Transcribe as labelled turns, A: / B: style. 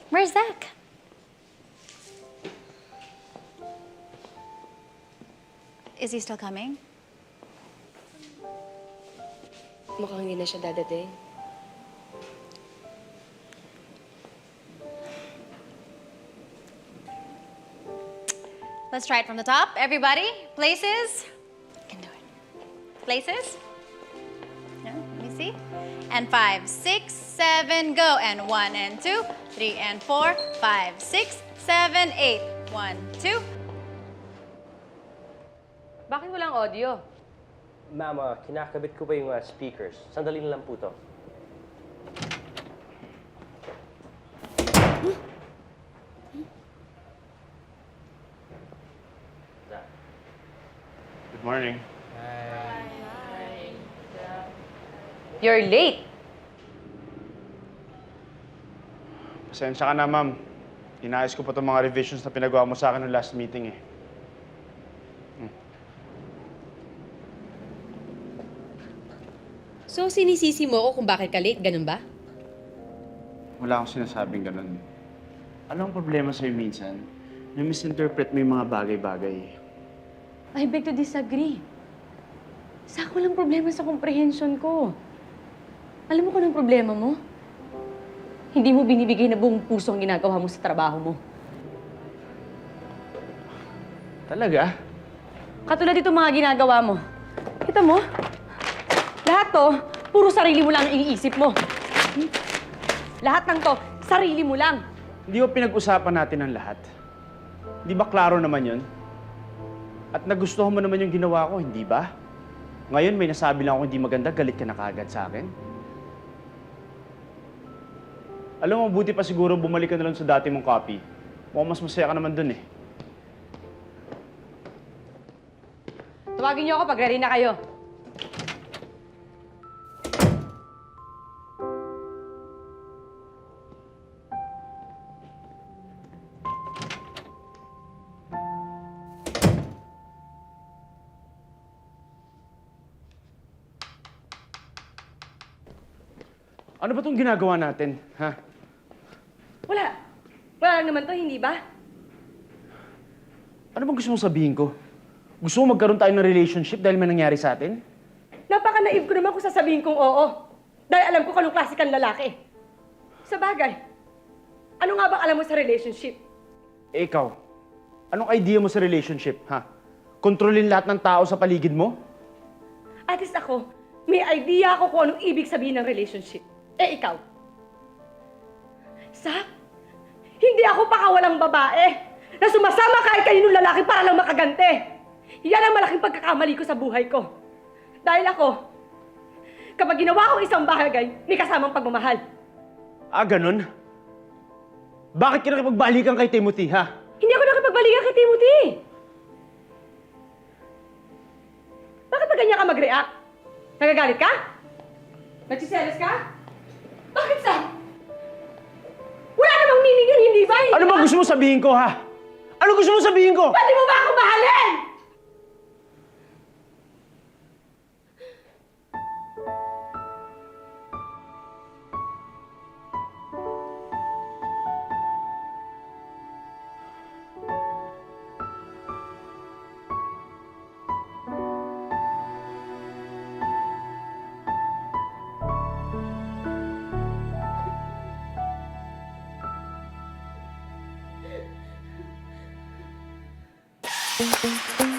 A: Where's Zach? Is he still coming?
B: Mukhang hindi na siya dadating.
A: Let's try it from the top. Everybody, places. You can do it. Places. No, let me see. And 5, 6, 7, go. And 1 and 2, 3 and 4, 5, 6, 7, 8. 1, 2.
B: Bakit walang audio?
C: Ma'am, kinakabit ko pa yung speakers. Sandali na lang po to.
D: Good morning.
B: You're late.
D: Pasensya ka na, ma'am. Inayos ko pa itong mga revisions na pinagawa mo sa akin ng last meeting, eh.
B: So, sinisisi mo ako kung bakit ka late, ganun ba?
D: Wala akong sinasabing ganun. Ano ang problema sa'yo minsan? Na-misinterpret mo yung mga bagay-bagay.
B: I beg to disagree. Sa ako lang problema sa comprehension ko. Alam mo kung anong problema mo? Hindi mo binibigay na buong puso ang ginagawa mo sa trabaho mo.
D: Talaga?
B: Katulad itong mga ginagawa mo. Kita mo? Lahat to, puro sarili mo lang ang iniisip mo. Lahat ng to, sarili mo lang.
D: Hindi ba pinag-usapan natin ang lahat? Di ba klaro naman yun? At nagustuhan mo naman yung ginawa ko, hindi ba? Ngayon may nasabi lang ako hindi maganda, galit ka na kaagad sa akin? Alam mo, buti pa siguro bumalik ka na lang sa dati mong copy. Mukhang mas masaya ka naman dun eh.
B: Tawagin niyo ako pag ready na kayo.
D: Ano ba itong ginagawa natin, ha?
B: Wala. Wala lang naman to, hindi ba?
D: Ano bang gusto mong sabihin ko? Gusto mo magkaroon tayo ng relationship dahil may nangyari sa atin?
B: Napaka-naive ko naman kung sasabihin kong oo. Dahil alam ko kung anong klase kang lalaki. Sa bagay, ano nga bang alam mo sa relationship?
D: Eh, ikaw, anong idea mo sa relationship, ha? Kontrolin lahat ng tao sa paligid mo?
B: At least ako, may idea ako kung anong ibig sabihin ng relationship. Eh, ikaw? Zach, hindi ako pakawalang babae na sumasama kahit kaninong lalaki para lang makagante. Yan ang malaking pagkakamali ko sa buhay ko. Dahil ako, kapag ginawa ko isang bagay, may kasamang pagmamahal.
D: Ah, ganun? Bakit ka nakipagbalikan kay Timothy, ha?
B: Hindi ako nakipagbalikan kay Timothy. Bakit ba ganyan ka mag-react? Nagagalit ka? Nagsiselos ka? Bakit, Sam? Wala namang meaning yun, hindi ba?
D: Ano ba gusto mo sabihin ko, ha? Ano gusto mo sabihin ko?
B: Pwede mo ba ako mahalin?
A: Thank you.